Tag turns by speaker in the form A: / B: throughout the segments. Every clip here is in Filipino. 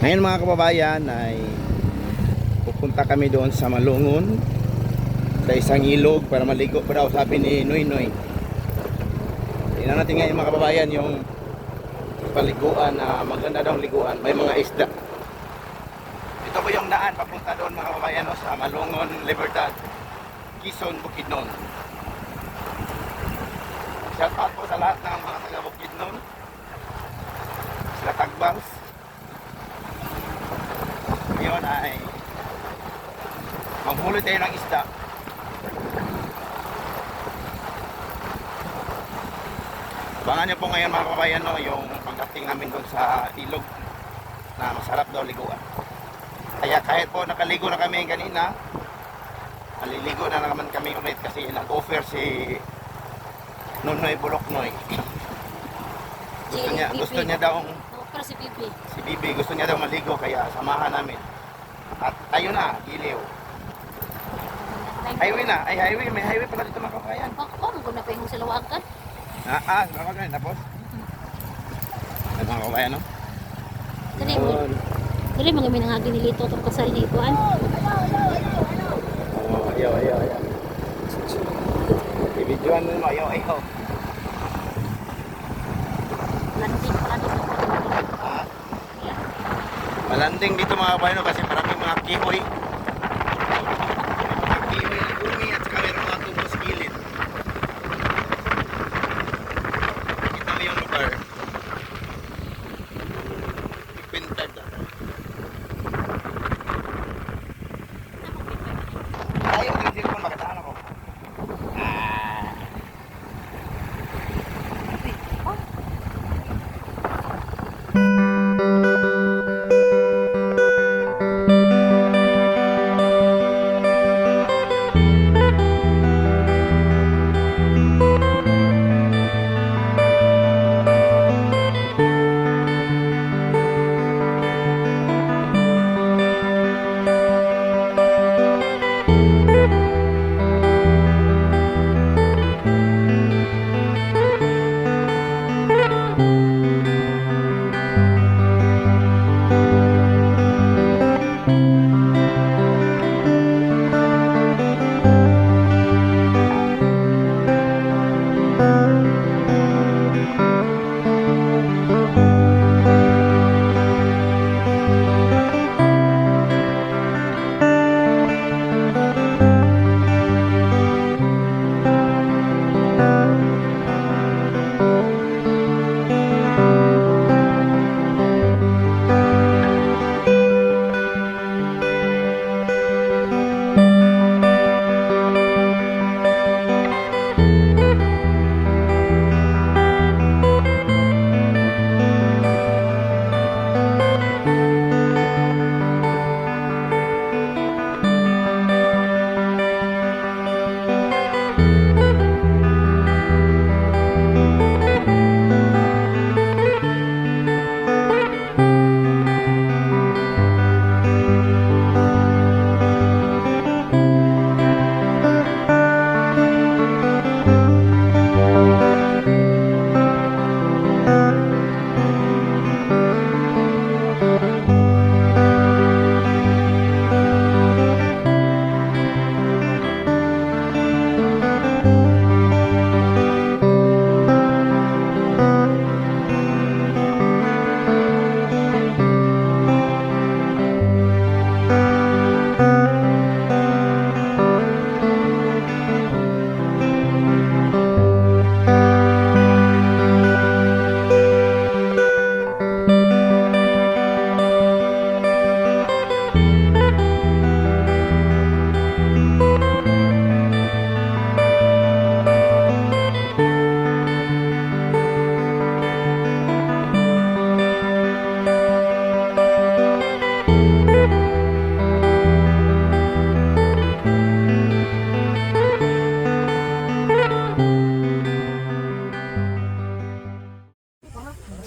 A: Ngayon mga kababayan ay pupunta kami doon sa Malungon sa isang ilog para maligo pa daw, sabi ni Noy Noy. Tingnan natin ngayon mga kababayan yung paliguan na maganda daw liguan, may mga isda. Ito po yung daan papunta doon mga kababayan sa Malungon, Libertad, Quezon, Bukidnon. Shout out po sa lahat ng mga taga Bukidnon, sila Tagbangs. Ngayon ay maghuli tayo ng isda. Abangan nyo po ngayon mga kabayan yung pagdating namin doon sa ilog na masarap daw liguan. Kaya kahit po nakaligo na kami kanina, maliligo na naman kami ulit kasi nag-offer si Nonoy Buloknoy. Gusto niya daw
B: Si Bibi.
A: Si Bibi gusto niya daw maligo kaya samahan namin. At tayo na, Giliw. Highway na, ay highway, may highway pala dito mga kabayan.
B: Kung na pa yung sa lawagan.
A: Lawagan, tapos? Ay mga kabayan, no?
B: Dali mga minangagi nilito itong kasal ni Ikuan.
A: Ayaw. Ibidyoan mo mo, ayaw.
B: Landing pala dito.
A: Malanding dito mga kabayan kasi maraming mga kihoy. Mga kihoy na gumi at saka meron mga tubo sa gilid. Kita mo yung lugar. Ipintad Ayaw din sila kung makataan ako.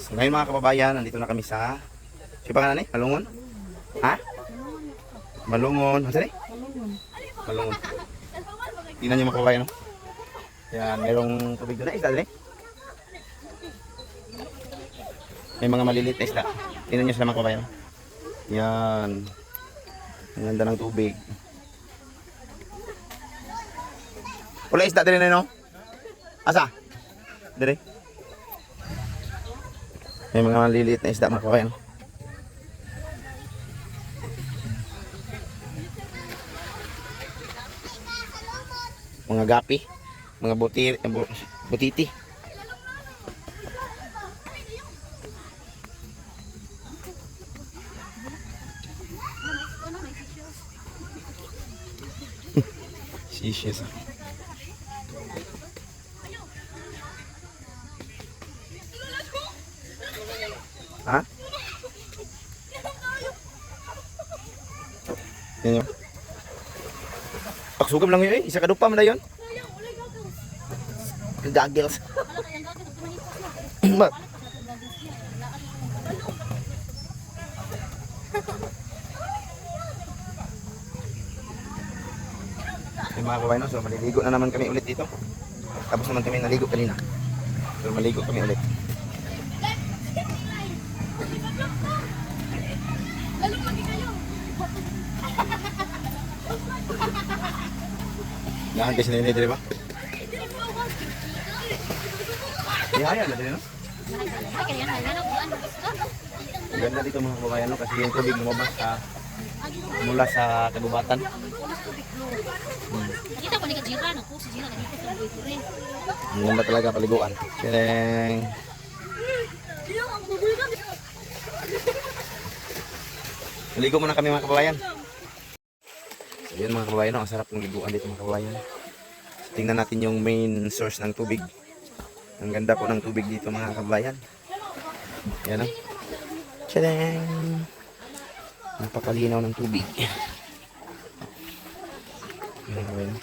A: So, ngayon mga kababayan, nandito na kami sa pangalan Malungon? Ha? Malungon. Ano sa'yo? Malungon. Tingnan nyo mga kababayan. No? Yan, mayroong tubig doon na isda doon. May mga maliliit na isda. Tingnan nyo sila mga kababayan. Yan. Ang ganda ng tubig. Wala isda din na, no? Asa? Dire. May mga maliliit na isda mga kabayan. Mga gapi, mga butiti. Sishes. Ha? Yan yun. Pagsugam lang yun eh. Isa kadupa mo na yun. Gagels. Ba? Yung mga kabayan, so maliligo na naman kami ulit dito. Tapos naman kami naligo kanina. So maligo kami ulit. Yan kasi nini, di ba? Ihaya na din, no? Ang ganda dito mga kabayan, no? Kasi yung tubig lumabas mula sa kagubatan.
B: Kita ko ni Jiran ako, si Jiran nandito sa boyfriend.
A: Ang ganda talaga paliguan. Kaya maligo muna kami mga kabayan. So yun mga kabayan, ang sarap ng liguan dito mga kabayan. So, tingnan natin yung main source ng tubig. Ang ganda po ng tubig dito mga kabayan. Yan o. Tadang! Napakalinaw ng tubig. Yan kabayan.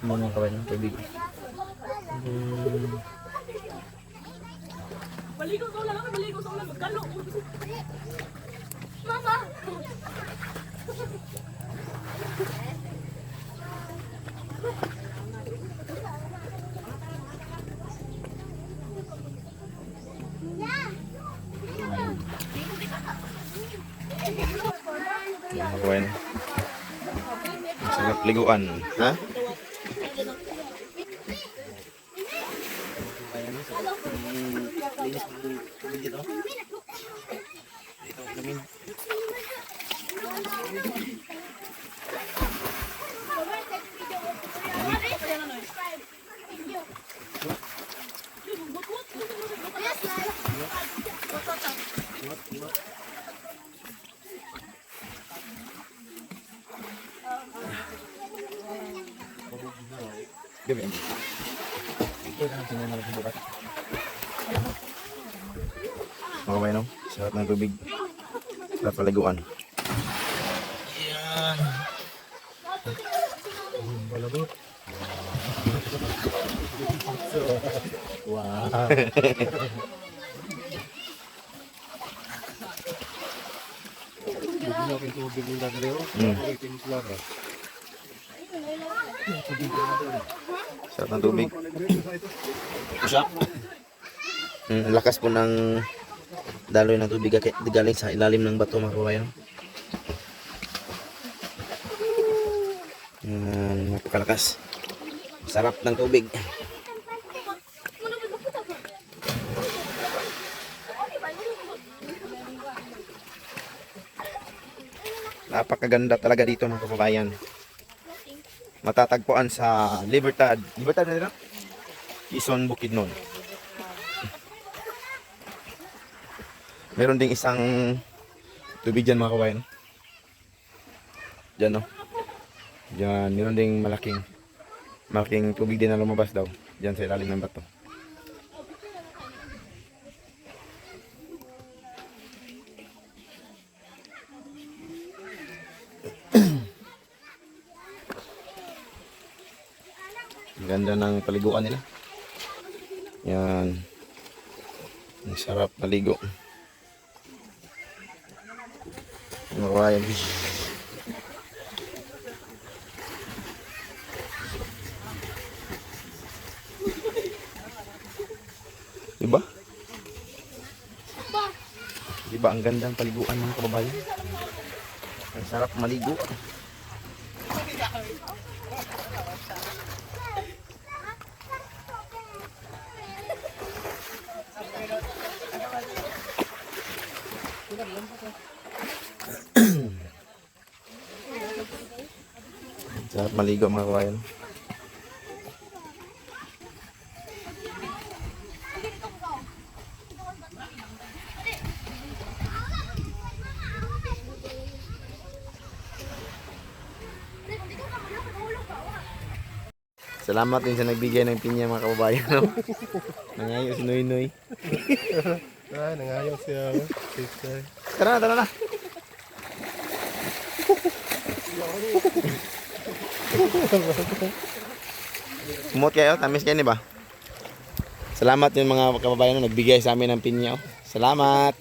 A: Mga kabayan ng tubig.
C: Maligo sa ulan, magkalo. Mama!
A: Mga kabayan. Sarap liguan. Ha? Gabi. Ito na ang tingnan natin bukas. Mga kabayan, no? Sarap ng tubig. Sarap paliguan. Yan. Balagot. Wow. Tubig ng dagreho. Sarap ng tubig. Sarap. Lakas po ng daloy ng tubig galing sa ilalim ng bato mga kabayan. Napakalakas. Sarap ng tubig. Napakaganda talaga dito mga kababayan. Matatagpuan sa Libertad. Libertad na dito? Quezon, Bukidnon. Meron ding isang tubig dyan mga kabayan. Dyan, no? Dyan, meron ding malaking tubig din na lumabas daw. Dyan sa ilalim ng bato. Ganda ng paliguan nila. Yan. Ang sarap maligo. Mga kabayan. Diba ang gandang paliguan mga kababayan? Ang sarap maligo. Sarap maligo mga kababayan. Salamat din sa nagbigay ng pinya mga kababayan. No? Nangayo si Noy Noy.
D: Nangayaw siya.
A: Tara na, tara na. Kumot kayo, tamis kayo ba? Salamat yung mga kababayan na nagbigay sa amin ng pinya. Oh. Salamat.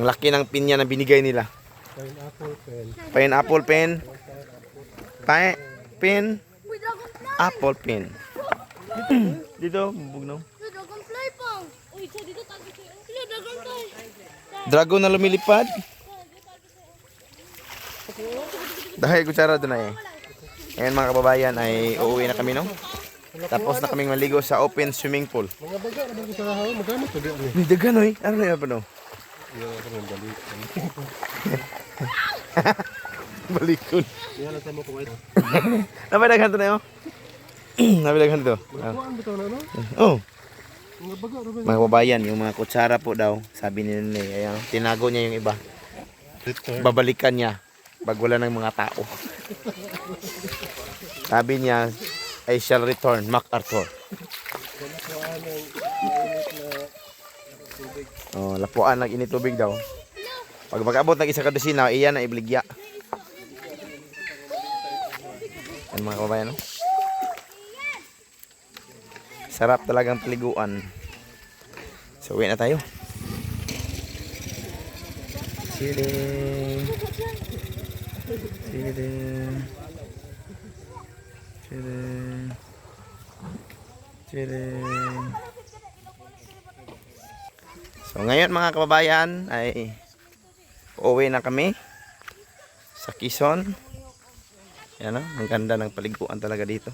A: Ang laki ng pinya na binigay nila.
D: Pineapple pen.
A: Pineapple pen. Pen. Apple pen. Dito, bugnaw.
B: Dragonfly pang. Uy, siya dito tagi siya. Sila dragonfly.
A: Dragon na lumilipad. Dahil kutsara doon na eh. Ngayon mga kababayan ay uuwi na kami no. Tapos na kaming maligo sa open swimming pool.
D: Mga baga, ano ba sa rahaw? Magamit ko din.
A: Ni dagan oy. Ano na ba no?
D: Iya, ako rin balik.
A: Balikon.
D: Iya, lang sa mo kumain.
A: Napadagan to na yo. Napadagan to.
D: Kuhaan bitaw na, no?
A: Oh,
D: Mga baga, ano ba?
A: mga kababayan, yung mga kutsara po daw, sabi ni Nene, ayan, tinago niya yung iba. Babalikan niya pag wala ng mga tao. Sabi niya, I shall return, MacArthur. Oh, lapuan ng init tubig daw. Pag mag-abot ng isa kadosina, iyan na ibligya. Yan mga kababayan, no? Sarap talagang paliguan. So, uwi na tayo. Chilling. Chilling. Chilling. Chilling. So ngayon mga kababayan ay uuwi na kami sa Quezon. Yan o, ang ganda ng paliguan talaga dito.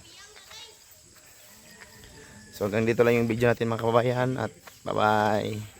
A: So hanggang dito lang yung video natin mga kababayan at bye bye.